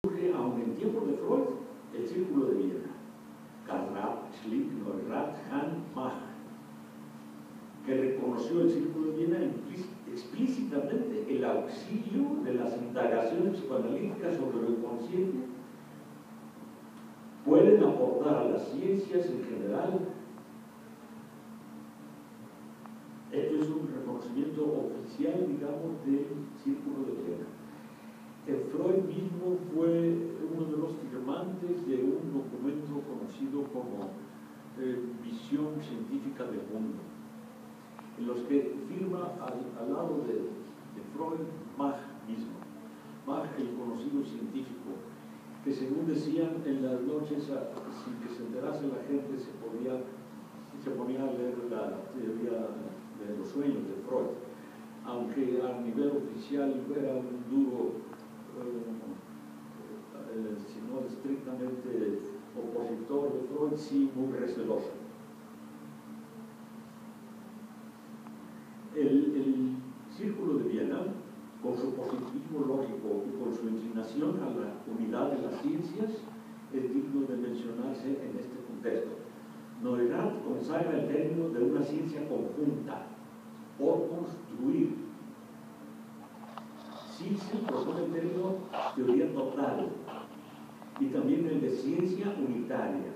surge, aun en tiempos de Freud, el Círculo de Viena, Karnap, Schlick, Neurath, Hahn, Mach, que reconoció el Círculo de Viena explícitamente el auxilio de las indagaciones psicoanalíticas sobre lo inconsciente pueden aportar a las ciencias en general. Esto es un reconocimiento oficial, digamos, del Círculo de Viena. Freud mismo fue uno de los firmantes de un documento conocido como Visión Científica del Mundo, en los que firma al lado de Freud Mach mismo, Mach, el conocido científico, que según decían en las noches, sin que se enterase la gente, se ponía a leer la teoría de los sueños de Freud, aunque a nivel oficial era un duro, si no estrictamente opositor de Freud, sí muy receloso. El Círculo de Viena, con su positivismo lógico y con su inclinación a la unidad de las ciencias, es digno de mencionarse en este contexto. Neurath consagra el término de una ciencia conjunta, por construir. Zilsel propone el término teoría total y también el de ciencia unitaria.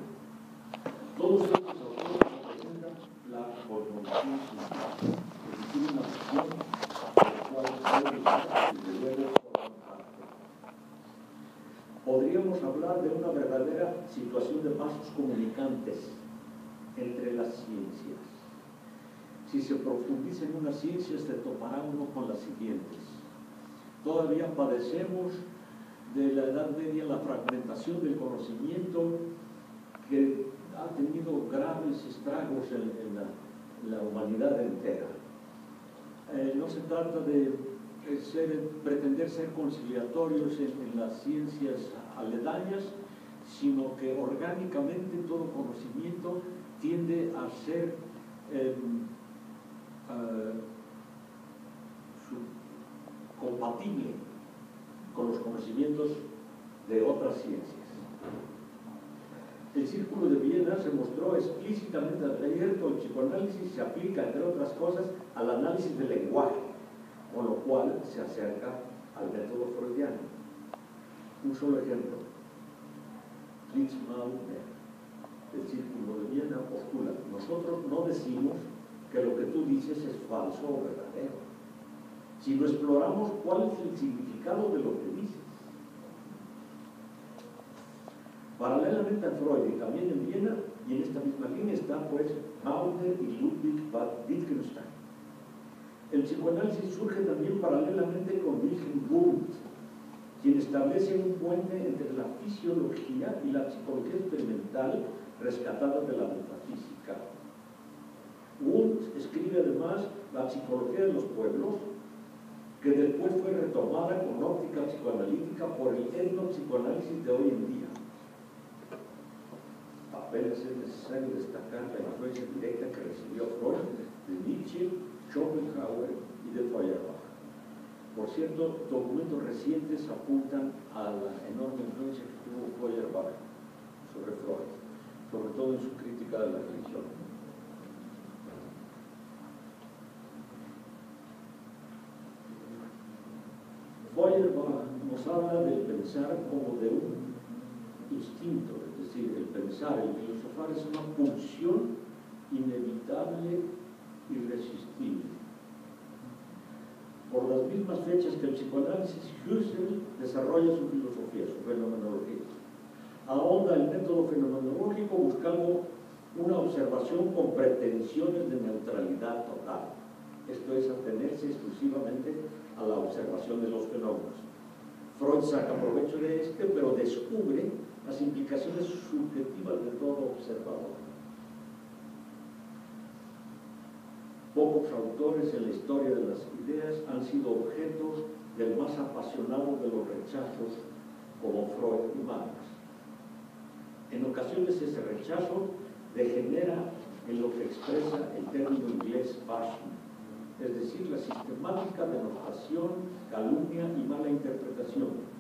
Todos estos autores representan la cosmovisión científica, es decir, una visión de la cual desde luego forman parte. Podríamos hablar de una verdadera situación de vasos comunicantes entre las ciencias. Si se profundiza en una ciencia, se topará uno con las siguientes. Todavía padecemos de la Edad Media la fragmentación del conocimiento que ha tenido graves estragos en la humanidad entera. No se trata de pretender ser conciliatorios en las ciencias aledañas, sino que orgánicamente todo conocimiento tiende a ser compatible con los conocimientos de otras ciencias. El Círculo de Viena se mostró explícitamente abierto al psicoanálisis, se aplica, entre otras cosas, al análisis del lenguaje, con lo cual se acerca al método freudiano. Un solo ejemplo. Fritz Maurer, del Círculo de Viena, postula: nosotros no decimos que lo que tú dices es falso o verdadero, sino exploramos cuál es el significado de lo que dices. Paralelamente a Freud y también en Viena, y en esta misma línea está pues Maurer y Ludwig Wittgenstein. El psicoanálisis surge también paralelamente con Wilhelm Wundt, quien establece un puente entre la fisiología y la psicología experimental rescatada de la metafísica. Wundt escribe además La psicología de los pueblos, que después fue retomada con óptica psicoanalítica por el etnopsicoanálisis de hoy en día. Apenas es necesario destacar la influencia directa que recibió Freud de Nietzsche, Schopenhauer y de Feuerbach. Por cierto, documentos recientes apuntan a la enorme influencia que tuvo Feuerbach sobre Freud, sobre todo en su crítica de la religión. Feuerbach nos habla del pensar como de un instinto, es decir, el pensar, el filosofar es una pulsión inevitable, irresistible. Por las mismas fechas que el psicoanálisis, Husserl desarrolla su filosofía, su fenomenología. Ahonda el método fenomenológico buscando una observación con pretensiones de neutralidad total. Esto es, atenerse exclusivamente a la observación de los fenómenos. Freud saca provecho de este, pero descubre las implicaciones subjetivas de todo observador. Pocos autores en la historia de las ideas han sido objeto del más apasionado de los rechazos, como Freud y Marx. En ocasiones ese rechazo degenera en lo que expresa el término inglés bashing, es decir, la sistemática denostación, calumnia y mala interpretación.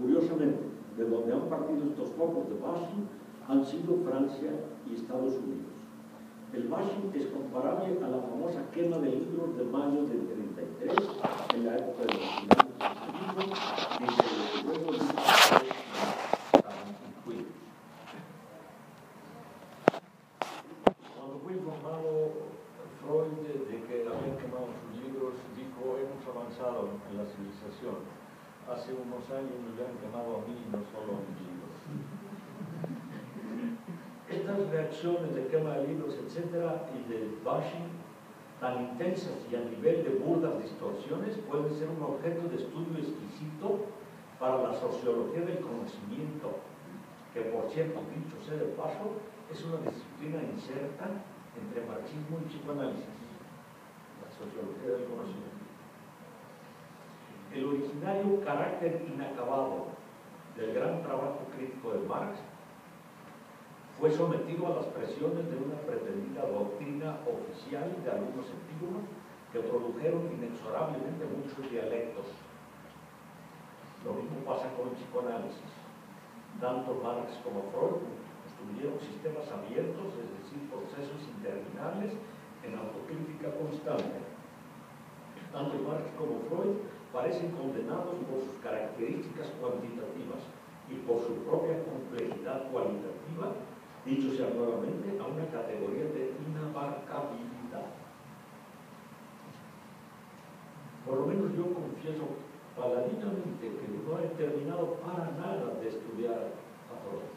Curiosamente, de donde han partido estos focos de bashing han sido Francia y Estados Unidos. El bashing es comparable a la famosa quema de libros de mayo del 33, en la época de los nacionalismos, y que luego cuando fue informado Freud de que habían quemado sus libros, dijo: hemos avanzado en la civilización. Hace unos años me habían quemado a mí, no solo a mis libros. Estas reacciones de quema de libros, etcétera, y de bashing tan intensas y a nivel de burdas distorsiones pueden ser un objeto de estudio exquisito para la sociología del conocimiento, que, por cierto, dicho sea de paso, es una disciplina inserta entre marxismo y psicoanálisis, la sociología del conocimiento. El originario carácter inacabado del gran trabajo crítico de Marx fue sometido a las presiones de una pretendida doctrina oficial de algunos epígonos que produjeron inexorablemente muchos dialectos. Lo mismo pasa con el psicoanálisis. Tanto Marx como Freud construyeron sistemas abiertos, es decir, procesos interminables en autocrítica constante. Tanto Marx como Freud parecen condenados por sus características cuantitativas y por su propia complejidad cualitativa, dicho sea nuevamente, a una categoría de inabarcabilidad. Por lo menos yo confieso paladinamente que no he terminado para nada de estudiar a Freud.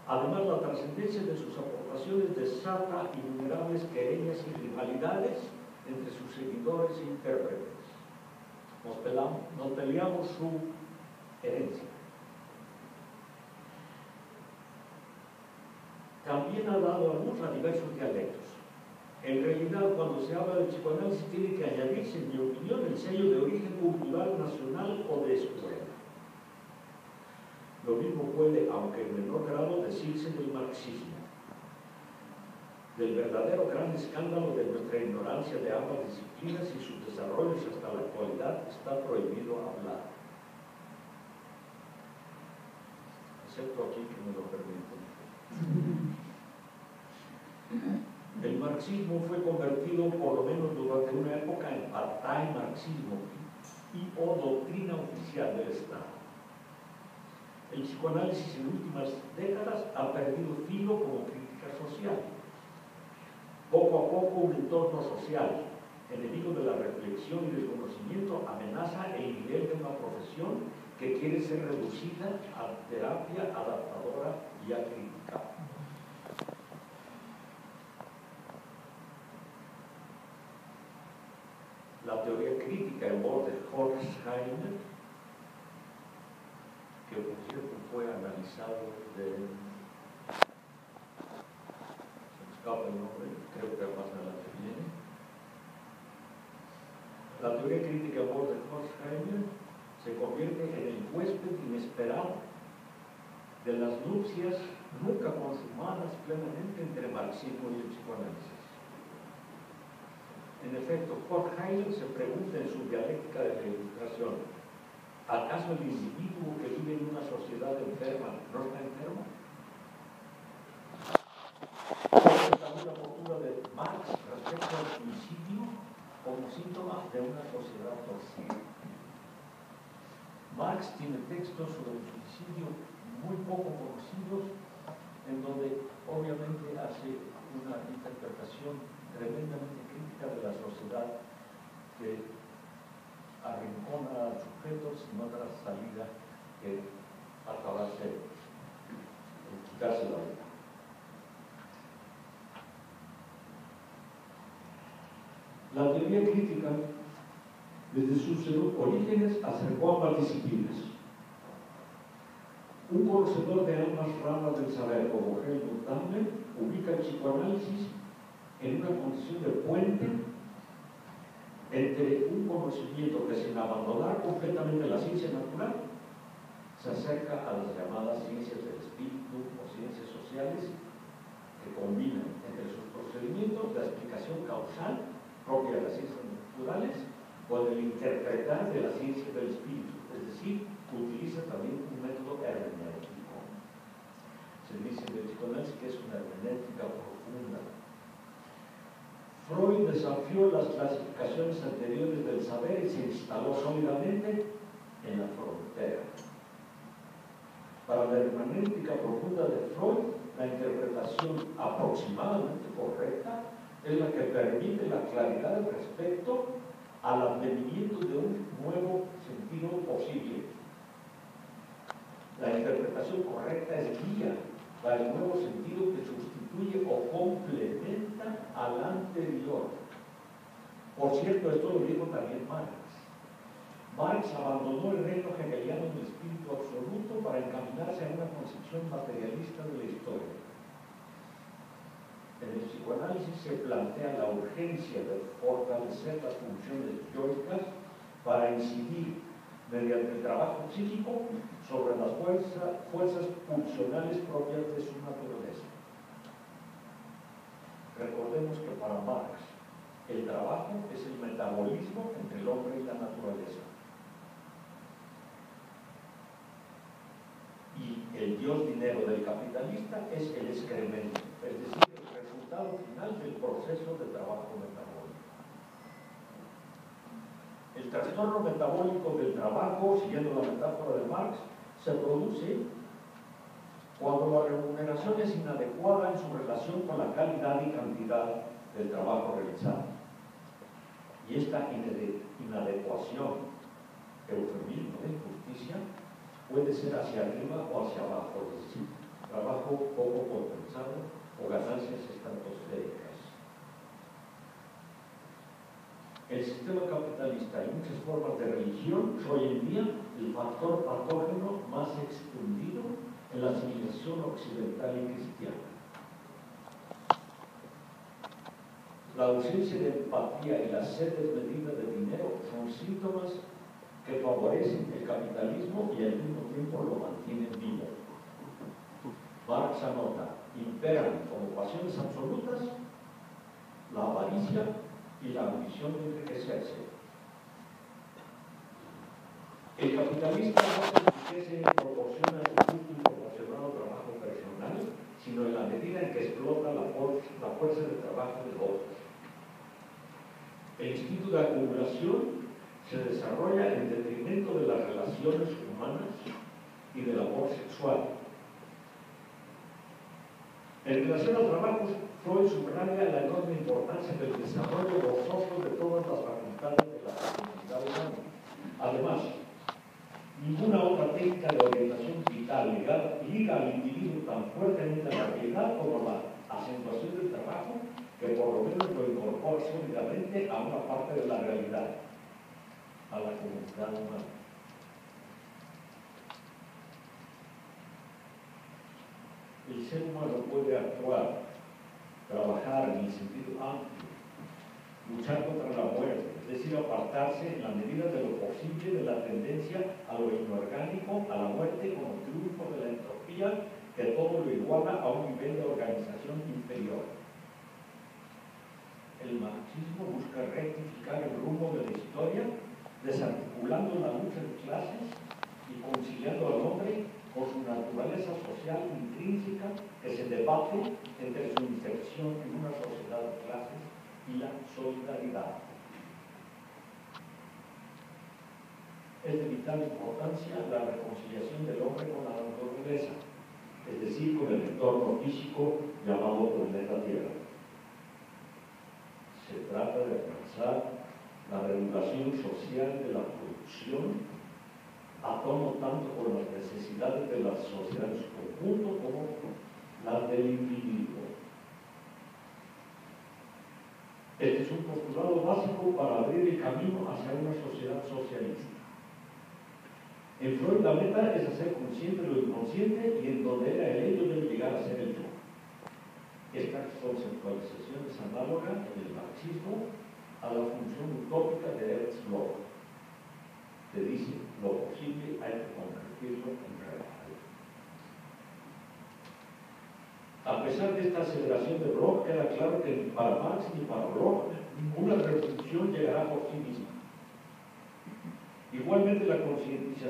Además, la trascendencia de sus aportaciones desata innumerables querellas y rivalidades entre sus seguidores e intérpretes. Nos peleamos su herencia. También ha dado a luz a diversos dialectos. En realidad, cuando se habla de psicoanálisis, tiene que añadirse, en mi opinión, el sello de origen cultural nacional o de escuela. Lo mismo puede, aunque en menor grado, decirse del marxismo. Del verdadero gran escándalo de nuestra ignorancia de ambas disciplinas y sus desarrollos hasta la actualidad está prohibido hablar. Excepto aquí que me lo permiten. El marxismo fue convertido, por lo menos durante una época, en marxismo y o doctrina oficial del Estado. El psicoanálisis en últimas décadas ha perdido filo como crítica social. Poco a poco, un entorno social, enemigo de la reflexión y del conocimiento, amenaza el nivel de una profesión que quiere ser reducida a terapia adaptadora y a crítica. La teoría crítica en voz de Horkheimer, que por cierto fue analizado de... se me escapa el nombre, creo que más adelante viene. La teoría crítica en voz de Horkheimer se convierte en el huésped inesperado de las nupcias nunca consumadas plenamente entre marxismo y el psicoanálisis. En efecto, Horkheimer se pregunta en su dialéctica de la ilustración: ¿acaso el individuo que vive en una sociedad enferma no está enfermo? Esta es también la postura de Marx respecto al suicidio como síntoma de una sociedad torcida. Marx tiene textos sobre el suicidio muy poco conocidos, en donde obviamente hace una interpretación tremendamente crítica de la sociedad que arrincona al sujeto sin otra salida que acabarse, quitarse la vida. La teoría crítica, desde sus orígenes, acercó ambas disciplinas. Un conocedor de ambas ramas del saber, como Helmut Dammler, ubica el psicoanálisis en una condición de puente entre un conocimiento que, sin abandonar completamente la ciencia natural, se acerca a las llamadas ciencias del espíritu o ciencias sociales, que combinan entre sus procedimientos la explicación causal propia de las ciencias naturales o el interpretar de la ciencia del espíritu, es decir, generaciones anteriores del saber y se instaló sólidamente en la frontera. Para la hermenéutica profunda de Freud, la interpretación aproximadamente correcta es la que permite la claridad respecto al advenimiento de un nuevo sentido posible. La interpretación correcta es guía para el nuevo sentido que sustituye o complementa al anterior. Por cierto, esto lo dijo también Marx. Marx abandonó el reino hegeliano del espíritu absoluto para encaminarse a una concepción materialista de la historia. En el psicoanálisis se plantea la urgencia de fortalecer las funciones yoicas para incidir mediante el trabajo psíquico sobre las fuerzas pulsionales propias de su naturaleza. Recordemos que para Marx el trabajo es el metabolismo entre el hombre y la naturaleza. Y el dios dinero del capitalista es el excremento, es decir, el resultado final del proceso de trabajo metabólico. El trastorno metabólico del trabajo, siguiendo la metáfora de Marx, se produce cuando la remuneración es inadecuada en su relación con la calidad y cantidad del trabajo realizado. Y esta inadecuación, eufemismo de injusticia, puede ser hacia arriba o hacia abajo, es decir, trabajo poco compensado o ganancias estratosféricas. El sistema capitalista y muchas formas de religión son hoy en día el factor patógeno más extendido en la civilización occidental y cristiana. La ausencia de empatía y la sed desmedida de dinero son síntomas que favorecen el capitalismo y al mismo tiempo lo mantienen vivo. Marx anota, imperan como pasiones absolutas la avaricia y la ambición de enriquecerse. El capitalista no se enriquece en proporción a su justo y proporcionado trabajo personal, sino en la medida en que explota la fuerza de trabajo de otros. El instinto de acumulación se desarrolla en detrimento de las relaciones humanas y del amor sexual. En relación al trabajo, Freud subraya la enorme importancia del desarrollo gozoso de todas las facultades de la personalidad humana. Además, ninguna otra técnica de orientación vital liga al individuo tan fuertemente a la realidad como la acentuación del trabajo, que por lo menos lo incorpora sólidamente a una parte de la realidad, a la comunidad humana. El ser humano puede actuar, trabajar en el sentido amplio, luchar contra la muerte, es decir, apartarse en la medida de lo posible de la tendencia a lo inorgánico, a la muerte como triunfo de la entropía, que todo lo iguala a un nivel de organización inferior. El marxismo busca rectificar el rumbo de la historia, desarticulando la lucha de clases y conciliando al hombre con su naturaleza social intrínseca que se debate entre su inserción en una sociedad de clases y la solidaridad. Es de vital importancia la reconciliación del hombre con la naturaleza, es decir, con el entorno físico llamado planeta Tierra. Se trata de alcanzar la regulación social de la producción a tono tanto con las necesidades de las sociedades conjunto como las del individuo. Este es un postulado básico para abrir el camino hacia una sociedad socialista. En Freud la meta es hacer consciente lo inconsciente y en donde era el ello debe llegar a ser el yo. Esta conceptualización es análoga en el marxismo a la función utópica de Ernst Bloch, que dice lo posible hay que convertirlo en real. A pesar de esta aceleración de Bloch, queda claro que ni para Marx ni para Bloch ninguna revolución llegará por sí misma. Igualmente la concientización